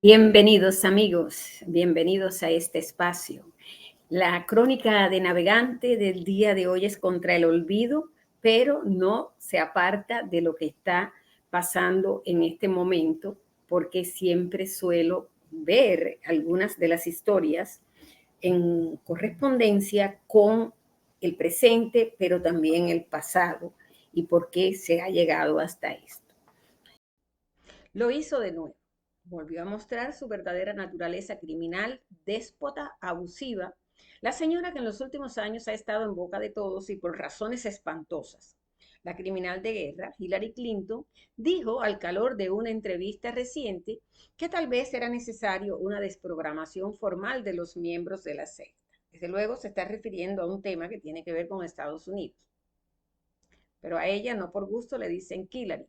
Bienvenidos amigos, bienvenidos a este espacio. La crónica de navegante del día de hoy es contra el olvido, pero no se aparta de lo que está pasando en este momento, porque siempre suelo ver algunas de las historias en correspondencia con el presente, pero también el pasado y por qué se ha llegado hasta esto. Lo hizo de nuevo. Volvió a mostrar su verdadera naturaleza criminal, déspota, abusiva, la señora que en los últimos años ha estado en boca de todos y por razones espantosas. La criminal de guerra, Hillary Clinton, dijo al calor de una entrevista reciente que tal vez era necesario una desprogramación formal de los miembros de la secta. Desde luego se está refiriendo a un tema que tiene que ver con Estados Unidos. Pero a ella no por gusto le dicen Hillary,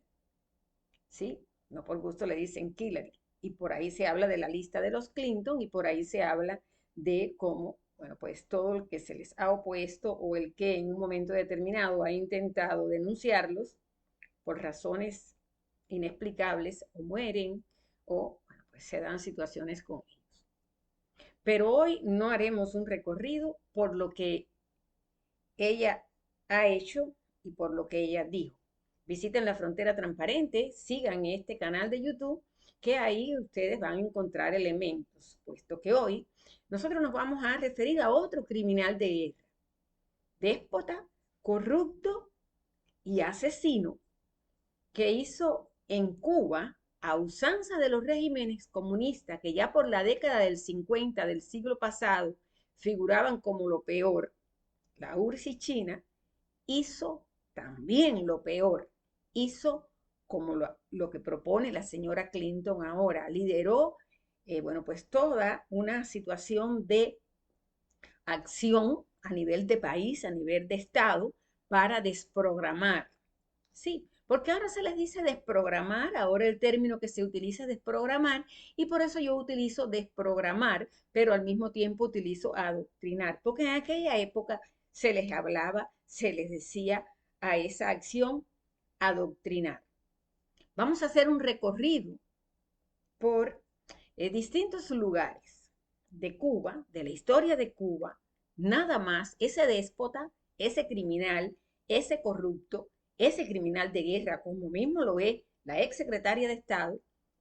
¿sí? No por gusto le dicen Hillary. Y por ahí se habla de la lista de los Clinton y por ahí se habla de cómo, bueno, pues todo el que se les ha opuesto o el que en un momento determinado ha intentado denunciarlos por razones inexplicables o mueren o, bueno, pues se dan situaciones con ellos. Pero hoy no haremos un recorrido por lo que ella ha hecho y por lo que ella dijo. Visiten La Frontera Transparente, sigan este canal de YouTube, que ahí ustedes van a encontrar elementos, puesto que hoy nosotros nos vamos a referir a otro criminal de guerra, déspota, corrupto y asesino, que hizo en Cuba, a usanza de los regímenes comunistas que ya por la década del 50 del siglo pasado figuraban como lo peor, la URSS y China, hizo también lo peor, hizo como lo que propone la señora Clinton ahora, lideró, bueno, pues toda una situación de acción a nivel de país, a nivel de Estado, para desprogramar. Sí, porque ahora se les dice desprogramar, ahora el término que se utiliza es desprogramar, y por eso yo utilizo desprogramar, pero al mismo tiempo utilizo adoctrinar, porque en aquella época se les hablaba, se les decía a esa acción adoctrinar. Vamos a hacer un recorrido por distintos lugares de Cuba, de la historia de Cuba, nada más ese déspota, ese criminal, ese corrupto, ese criminal de guerra, como mismo lo es la ex secretaria de Estado,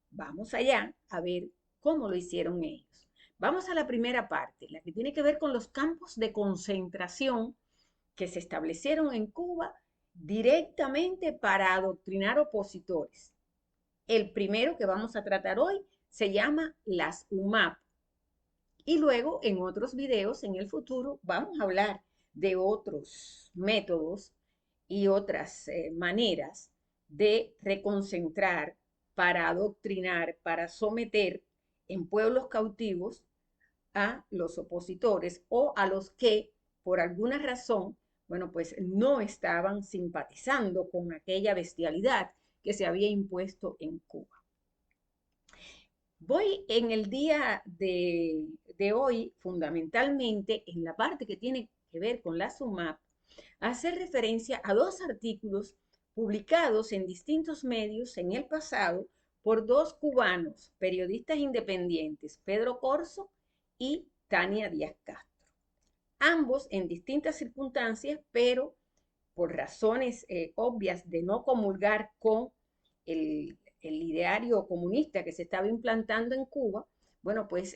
vamos allá a ver cómo lo hicieron ellos. Vamos a la primera parte, la que tiene que ver con los campos de concentración que se establecieron en Cuba directamente para adoctrinar opositores. El primero que vamos a tratar hoy se llama las UMAP. Y luego en otros videos en el futuro vamos a hablar de otros métodos y otras maneras de reconcentrar, para adoctrinar, para someter en pueblos cautivos a los opositores o a los que por alguna razón, bueno, pues no estaban simpatizando con aquella bestialidad que se había impuesto en Cuba. Voy en el día de hoy, fundamentalmente en la parte que tiene que ver con la SUMAP, a hacer referencia a dos artículos publicados en distintos medios en el pasado por dos cubanos, periodistas independientes, Pedro Corso y Tania Díaz Castro. Ambos en distintas circunstancias, pero por razones obvias de no comulgar con el ideario comunista que se estaba implantando en Cuba, bueno, pues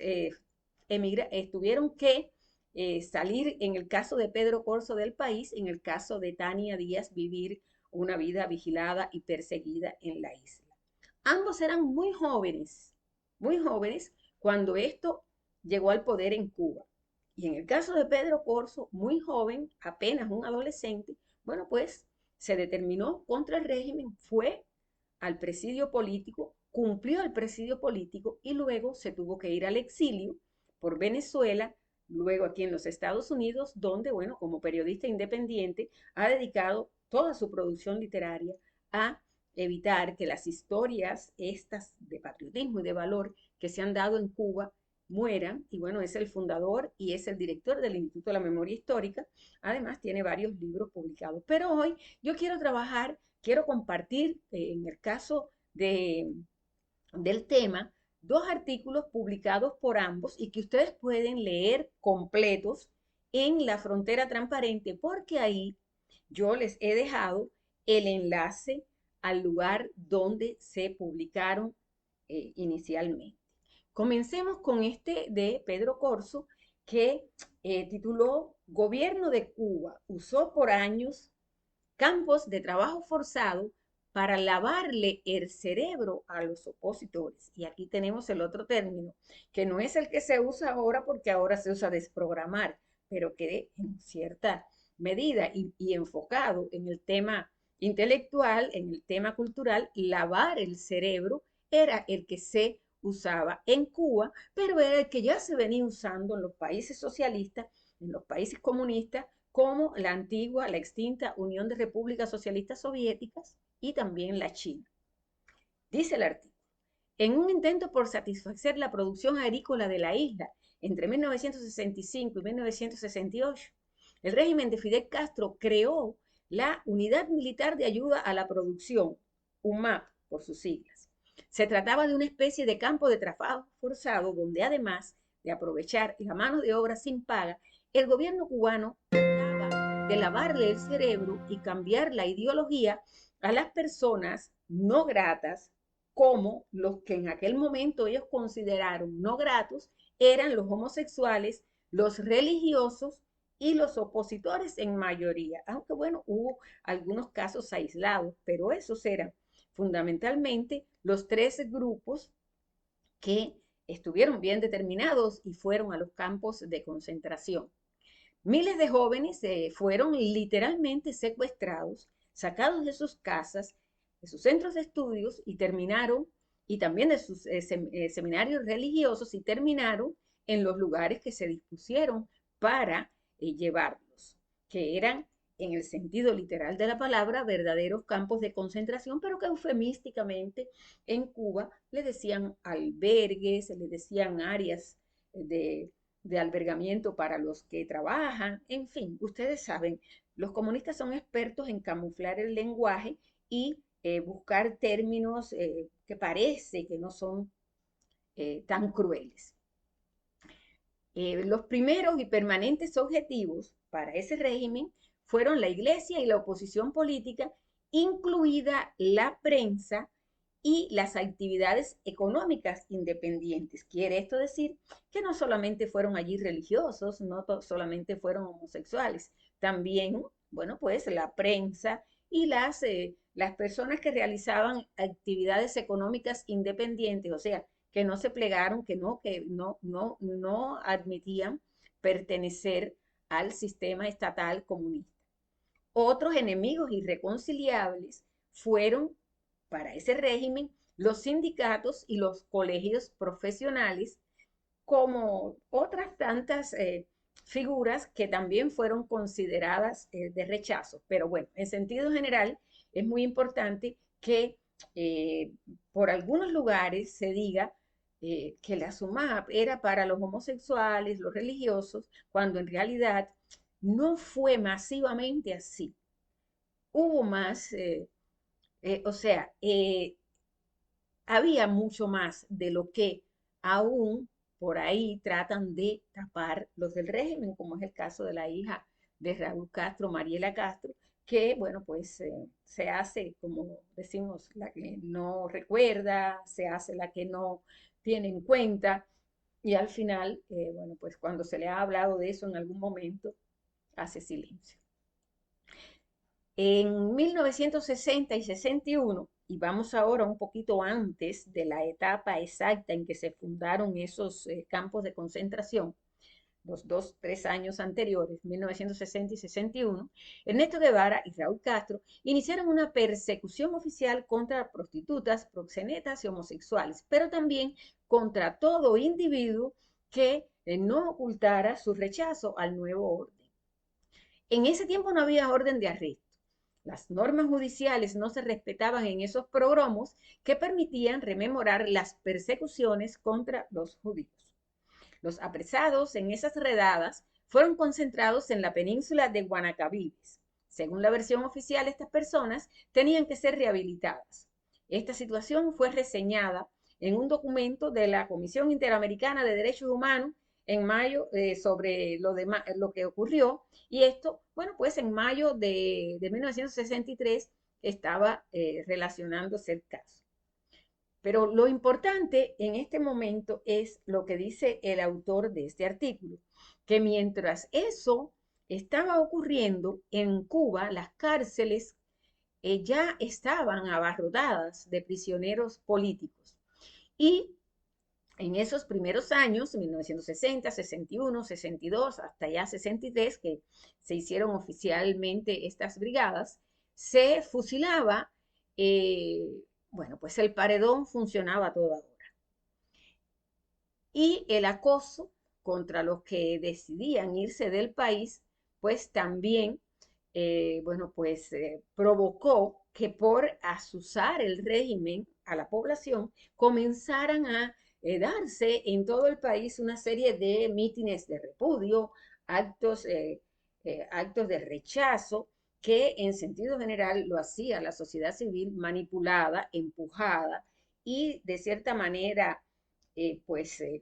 tuvieron que salir, en el caso de Pedro Corso, del país, en el caso de Tania Díaz, vivir una vida vigilada y perseguida en la isla. Ambos eran muy jóvenes cuando esto llegó al poder en Cuba. Y en el caso de Pedro Corso, muy joven, apenas un adolescente, bueno, pues se determinó contra el régimen, fue al presidio político, cumplió el presidio político y luego se tuvo que ir al exilio por Venezuela, luego aquí en los Estados Unidos, donde, bueno, como periodista independiente, ha dedicado toda su producción literaria a evitar que las historias estas de patriotismo y de valor que se han dado en Cuba mueran. Y bueno, es el fundador y es el director del Instituto de la Memoria Histórica. Además, tiene varios libros publicados. Pero hoy yo quiero compartir, en el caso del tema, dos artículos publicados por ambos y que ustedes pueden leer completos en La Frontera Transparente, porque ahí yo les he dejado el enlace al lugar donde se publicaron inicialmente. Comencemos con este de Pedro Corzo, que tituló Gobierno de Cuba usó por años campos de trabajo forzado para lavarle el cerebro a los opositores. Y aquí tenemos el otro término, que no es el que se usa ahora porque ahora se usa desprogramar, pero que en cierta medida y enfocado en el tema intelectual, en el tema cultural, lavar el cerebro era el que se usaba en Cuba, pero era el que ya se venía usando en los países socialistas, en los países comunistas, como la antigua, la extinta Unión de Repúblicas Socialistas Soviéticas y también la China. Dice el artículo, en un intento por satisfacer la producción agrícola de la isla entre 1965 y 1968, el régimen de Fidel Castro creó la Unidad Militar de Ayuda a la Producción, UMAP por sus siglas. Se trataba de una especie de campo de trabajo forzado donde además de aprovechar la mano de obra sin paga, el gobierno cubano trataba de lavarle el cerebro y cambiar la ideología a las personas no gratas, como los que en aquel momento ellos consideraron no gratos, eran los homosexuales, los religiosos y los opositores en mayoría. Aunque bueno, hubo algunos casos aislados, pero esos eran fundamentalmente los tres grupos que estuvieron bien determinados y fueron a los campos de concentración. Miles de jóvenes fueron literalmente secuestrados, sacados de sus casas, de sus centros de estudios y terminaron, y también de sus seminarios religiosos y terminaron en los lugares que se dispusieron para llevarlos, que eran en el sentido literal de la palabra, verdaderos campos de concentración, pero que eufemísticamente en Cuba le decían albergues, le decían áreas de albergamiento para los que trabajan, en fin, ustedes saben, los comunistas son expertos en camuflar el lenguaje y buscar términos que parece que no son tan crueles. Los primeros y permanentes objetivos para ese régimen fueron la iglesia y la oposición política, incluida la prensa y las actividades económicas independientes. Quiere esto decir que no solamente fueron allí religiosos, no solamente fueron homosexuales, también, bueno, pues la prensa y las personas que realizaban actividades económicas independientes, o sea, que no se plegaron, que no admitían pertenecer al sistema estatal comunista. Otros enemigos irreconciliables fueron para ese régimen los sindicatos y los colegios profesionales, como otras tantas figuras que también fueron consideradas de rechazo. Pero bueno, en sentido general, es muy importante que por algunos lugares se diga que la SUMAP era para los homosexuales, los religiosos, cuando en realidad no fue masivamente así. Hubo más, o sea, había mucho más de lo que aún por ahí tratan de tapar los del régimen, como es el caso de la hija de Raúl Castro, Mariela Castro, que, bueno, pues se hace, como decimos, la que no recuerda, se hace la que no tiene en cuenta, y al final, bueno, pues cuando se le ha hablado de eso en algún momento, hace silencio. En 1960 y 61, y vamos ahora un poquito antes de la etapa exacta en que se fundaron esos campos de concentración, los 2, 3 años anteriores, 1960 y 61, Ernesto Guevara y Raúl Castro iniciaron una persecución oficial contra prostitutas, proxenetas y homosexuales, pero también contra todo individuo que no ocultara su rechazo al nuevo orden. En ese tiempo no había orden de arresto. Las normas judiciales no se respetaban en esos progromos que permitían rememorar las persecuciones contra los judíos. Los apresados en esas redadas fueron concentrados en la península de Guanacavives. Según la versión oficial, estas personas tenían que ser rehabilitadas. Esta situación fue reseñada en un documento de la Comisión Interamericana de Derechos Humanos en mayo sobre lo que ocurrió. Y esto, bueno, pues en mayo de 1963 estaba relacionándose el caso. Pero lo importante en este momento es lo que dice el autor de este artículo, que mientras eso estaba ocurriendo en Cuba, las cárceles ya estaban abarrotadas de prisioneros políticos. Y en esos primeros años, 1960, 61, 62, hasta ya 63, que se hicieron oficialmente estas brigadas, se fusilaba, eh, bueno, pues el paredón funcionaba a toda hora. Y el acoso contra los que decidían irse del país, pues también, bueno, pues provocó que por asusar el régimen a la población comenzaran a darse en todo el país una serie de mítines de repudio, actos, actos de rechazo, que en sentido general lo hacía la sociedad civil manipulada, empujada y de cierta manera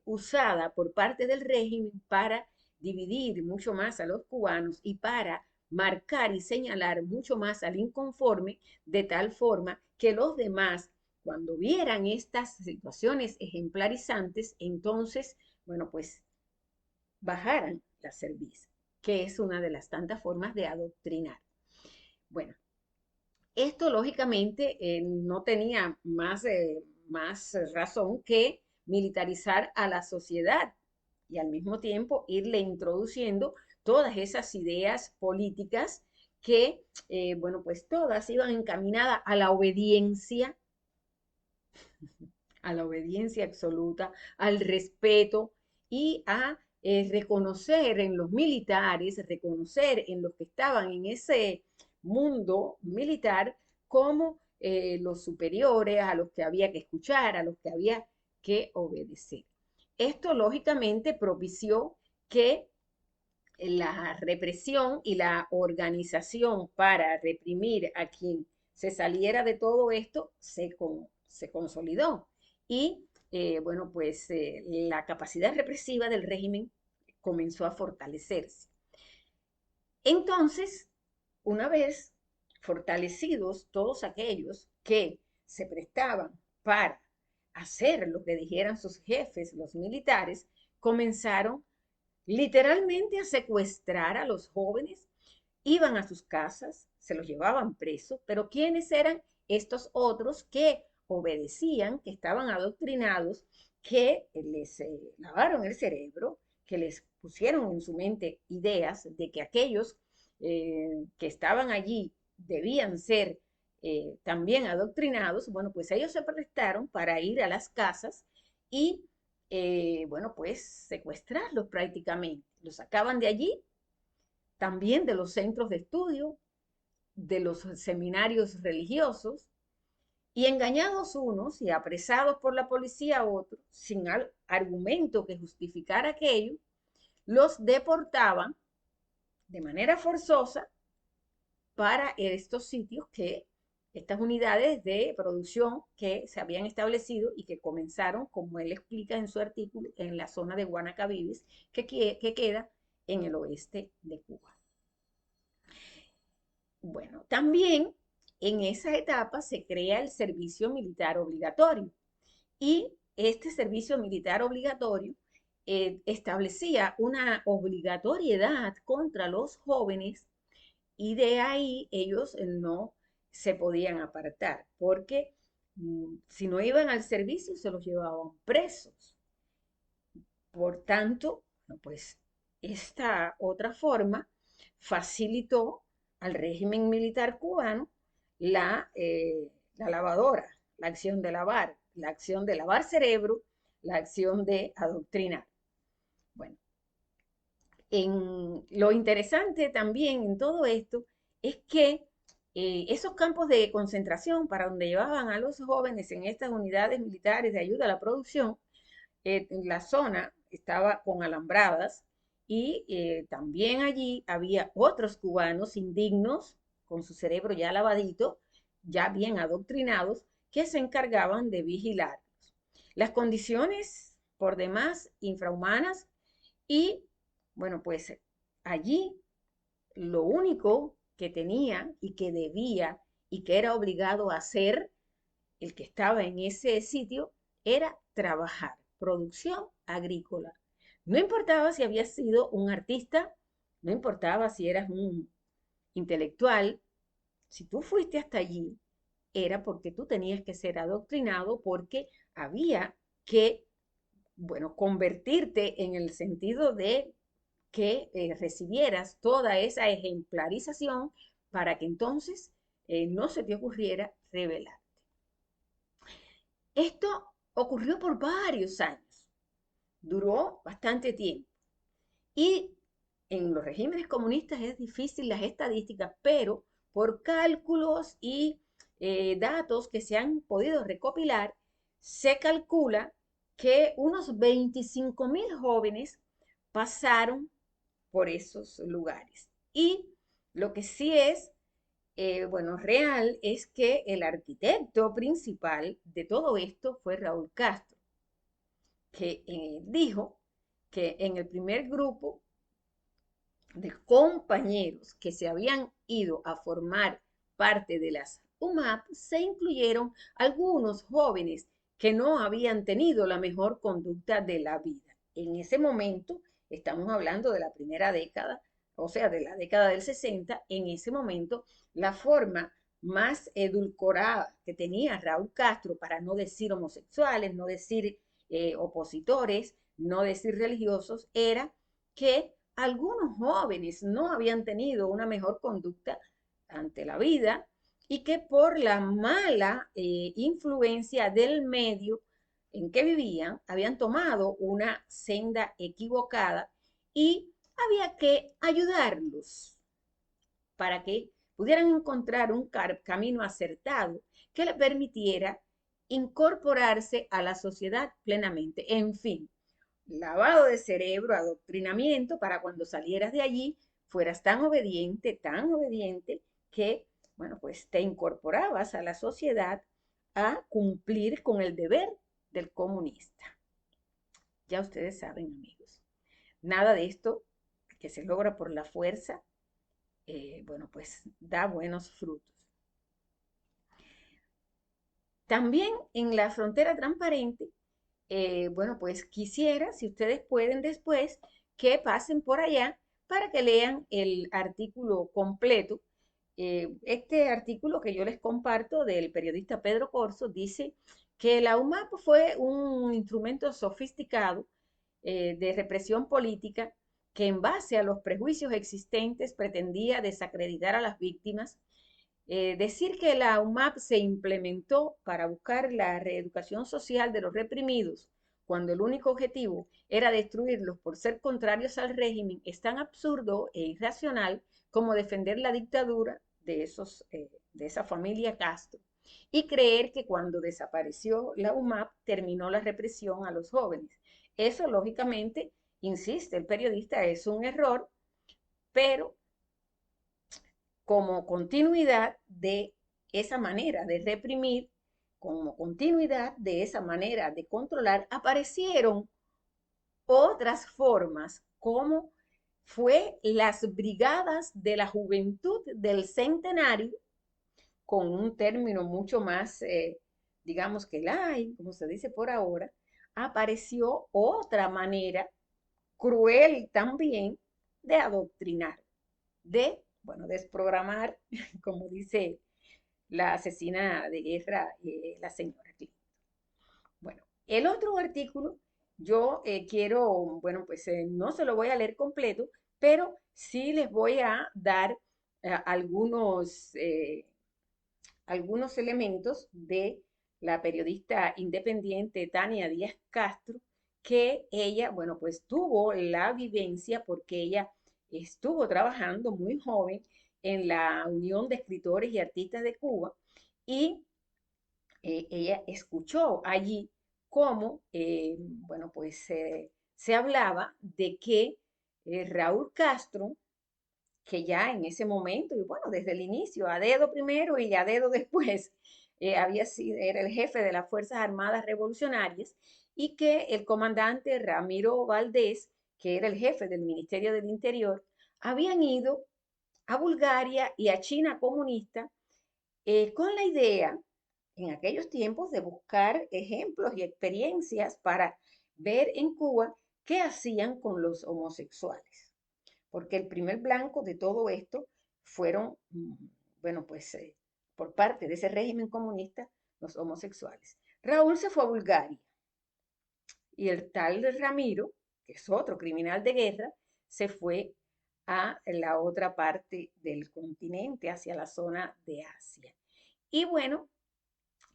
usada por parte del régimen para dividir mucho más a los cubanos y para marcar y señalar mucho más al inconforme, de tal forma que los demás, cuando vieran estas situaciones ejemplarizantes, entonces, bueno, pues bajaran la cerviz, que es una de las tantas formas de adoctrinar. Bueno, esto lógicamente no tenía más razón que militarizar a la sociedad y al mismo tiempo irle introduciendo todas esas ideas políticas que, bueno, pues todas iban encaminadas a la obediencia absoluta, al respeto y a reconocer en los militares, reconocer en los que estaban en ese mundo militar como los superiores, a los que había que escuchar, a los que había que obedecer. Esto lógicamente propició que la represión y la organización para reprimir a quien se saliera de todo esto se consolidó. Y bueno, pues la capacidad represiva del régimen comenzó a fortalecerse. Entonces, una vez fortalecidos todos aquellos que se prestaban para hacer lo que dijeran sus jefes, los militares, comenzaron literalmente a secuestrar a los jóvenes, iban a sus casas, se los llevaban presos, pero ¿quiénes eran estos otros que obedecían, que estaban adoctrinados, que les lavaron el cerebro, que les pusieron en su mente ideas de que aquellos que estaban allí debían ser también adoctrinados? Bueno, pues ellos se prestaron para ir a las casas y bueno, pues secuestrarlos prácticamente. Los sacaban de allí, también de los centros de estudio, de los seminarios religiosos, y engañados unos y apresados por la policía otros, sin argumento que justificara aquello, los deportaban de manera forzosa para estos sitios que estas unidades de producción que se habían establecido y que comenzaron, como él explica en su artículo, en la zona de Guanacabibes, que queda en el oeste de Cuba. Bueno, también en esa etapa se crea el servicio militar obligatorio y este servicio militar obligatorio establecía una obligatoriedad contra los jóvenes y de ahí ellos no se podían apartar, porque si no iban al servicio se los llevaban presos. Por tanto, pues esta otra forma facilitó al régimen militar cubano la lavadora, la acción de lavar, la acción de lavar cerebro, la acción de adoctrinar. Bueno, lo interesante también en todo esto es que esos campos de concentración para donde llevaban a los jóvenes en estas unidades militares de ayuda a la producción, en la zona estaba con alambradas y también allí había otros cubanos indignos con su cerebro ya lavadito, ya bien adoctrinados, que se encargaban de vigilarlos. Las condiciones por demás infrahumanas y bueno, pues allí lo único que tenía y que debía y que era obligado a hacer el que estaba en ese sitio era trabajar, producción agrícola. No importaba si habías sido un artista, no importaba si eras un intelectual, si tú fuiste hasta allí, era porque tú tenías que ser adoctrinado, porque había que, bueno, convertirte en el sentido de que recibieras toda esa ejemplarización para que entonces no se te ocurriera rebelar. Esto ocurrió por varios años, duró bastante tiempo. Y en los regímenes comunistas es difícil las estadísticas, pero por cálculos y datos que se han podido recopilar, se calcula que unos 25.000 jóvenes pasaron por esos lugares. Y lo que sí es, bueno, real es que el arquitecto principal de todo esto fue Raúl Castro, que dijo que en el primer grupo de compañeros que se habían ido a formar parte de las UMAP, se incluyeron algunos jóvenes que no habían tenido la mejor conducta de la vida. En ese momento, estamos hablando de la primera década, o sea, de la década del 60, en ese momento, la forma más edulcorada que tenía Raúl Castro, para no decir homosexuales, no decir opositores, no decir religiosos, era que algunos jóvenes no habían tenido una mejor conducta ante la vida y que por la mala influencia del medio en que vivían habían tomado una senda equivocada y había que ayudarlos para que pudieran encontrar un camino acertado que le permitiera incorporarse a la sociedad plenamente. En fin, lavado de cerebro, adoctrinamiento, para cuando salieras de allí fueras tan obediente que, bueno, pues te incorporabas a la sociedad a cumplir con el deber del comunista. Ya ustedes saben, amigos, nada de esto que se logra por la fuerza, bueno, pues da buenos frutos. También en la frontera transparente, bueno, pues quisiera, si ustedes pueden después, que pasen por allá para que lean el artículo completo. Este artículo que yo les comparto del periodista Pedro Corso dice que la UMAP fue un instrumento sofisticado de represión política que en base a los prejuicios existentes pretendía desacreditar a las víctimas. Decir que la UMAP se implementó para buscar la reeducación social de los reprimidos, cuando el único objetivo era destruirlos por ser contrarios al régimen, es tan absurdo e irracional como defender la dictadura de esa familia Castro y creer que cuando desapareció la UMAP terminó la represión a los jóvenes. Eso, lógicamente, insiste el periodista, es un error, pero como continuidad de esa manera de reprimir, como continuidad de esa manera de controlar, aparecieron otras formas, como fue las brigadas de la juventud del centenario, con un término mucho más, digamos que light, como se dice por ahora, apareció otra manera cruel también de adoctrinar, de, bueno, desprogramar, como dice la asesina de guerra, la señora Clinton. Bueno, el otro artículo, yo quiero, bueno, pues no se lo voy a leer completo, pero sí les voy a dar algunos elementos de la periodista independiente Tania Díaz Castro, que ella, bueno, pues tuvo la vivencia porque ella estuvo trabajando muy joven en la Unión de Escritores y Artistas de Cuba y ella escuchó allí cómo, bueno, pues se hablaba de que Raúl Castro, que ya en ese momento, y bueno, desde el inicio, a dedo primero y a dedo después, era el jefe de las Fuerzas Armadas Revolucionarias, y que el comandante Ramiro Valdés, que era el jefe del Ministerio del Interior, habían ido a Bulgaria y a China comunista con la idea en aquellos tiempos de buscar ejemplos y experiencias para ver en Cuba qué hacían con los homosexuales. Porque el primer blanco de todo esto fueron, bueno, pues por parte de ese régimen comunista, los homosexuales. Raúl se fue a Bulgaria y el tal Ramiro, que es otro criminal de guerra, se fue a la otra parte del continente, hacia la zona de Asia. Y bueno,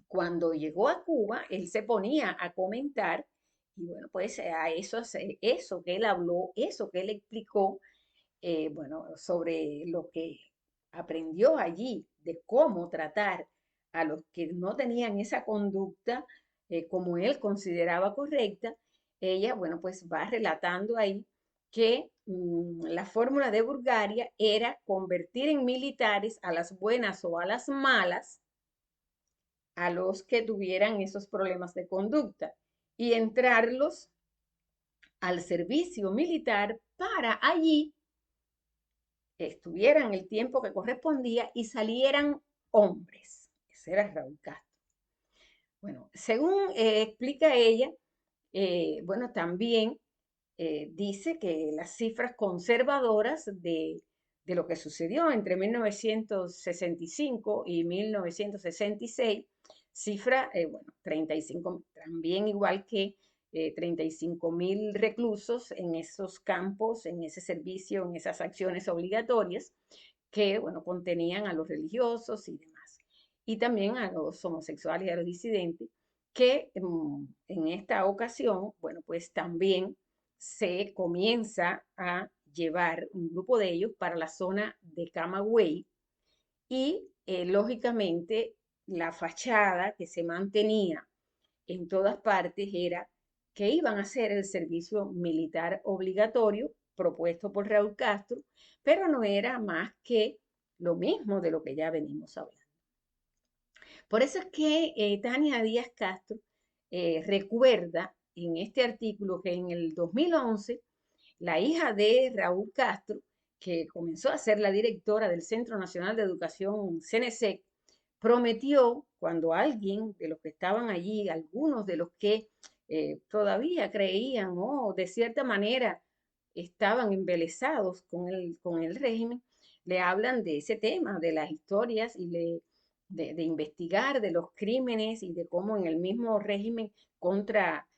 cuando llegó a Cuba, él se ponía a comentar, y bueno, pues a eso que él habló, eso que él explicó, bueno, sobre lo que aprendió allí, de cómo tratar a los que no tenían esa conducta como él consideraba correcta, ella, bueno, pues va relatando ahí que la fórmula de Bulgaria era convertir en militares a las buenas o a las malas, a los que tuvieran esos problemas de conducta y entrarlos al servicio militar para allí estuvieran el tiempo que correspondía y salieran hombres. Ese era Raúl Castro. Bueno, según explica ella, bueno, también dice que las cifras conservadoras de lo que sucedió entre 1965 y 1966, cifra, bueno, 35, también igual que 35.000 reclusos en esos campos, en ese servicio, en esas acciones obligatorias que, bueno, contenían a los religiosos y demás. Y también a los homosexuales y a los disidentes, que en esta ocasión, bueno, pues también se comienza a llevar un grupo de ellos para la zona de Camagüey y lógicamente la fachada que se mantenía en todas partes era que iban a hacer el servicio militar obligatorio propuesto por Raúl Castro, pero no era más que lo mismo de lo que ya venimos hablando. Por eso es que Tania Díaz Castro recuerda en este artículo que en el 2011 la hija de Raúl Castro, que comenzó a ser la directora del Centro Nacional de Educación CNESEC, prometió cuando alguien de los que estaban allí, algunos de los que todavía creían o de cierta manera estaban embelesados con el régimen, le hablan de ese tema, de las historias y de investigar de los crímenes y de cómo en el mismo régimen contra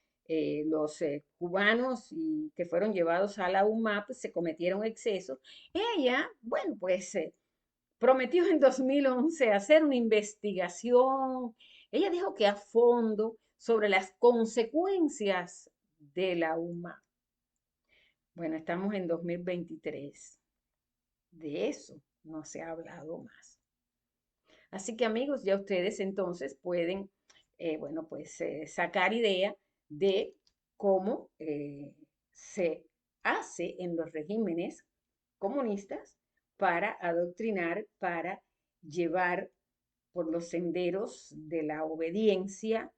los cubanos y que fueron llevados a la UMAP se cometieron excesos. Ella, bueno, pues prometió en 2011 hacer una investigación. Ella dijo que a fondo sobre las consecuencias de la UMAP. Bueno, estamos en 2023. De eso no se ha hablado más. Así que amigos, ya ustedes entonces pueden, bueno, pues sacar idea de cómo se hace en los regímenes comunistas para adoctrinar, para llevar por los senderos de la obediencia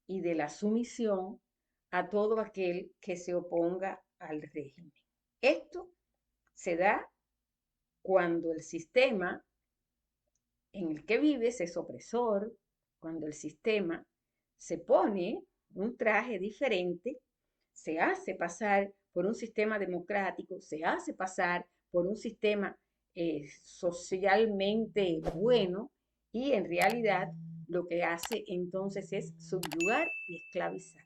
y de la sumisión a todo aquel que se oponga al régimen. Esto se da cuando el sistema en el que vives es opresor, cuando el sistema se pone un traje diferente, se hace pasar por un sistema democrático, se hace pasar por un sistema socialmente bueno y en realidad lo que hace entonces es subyugar y esclavizar.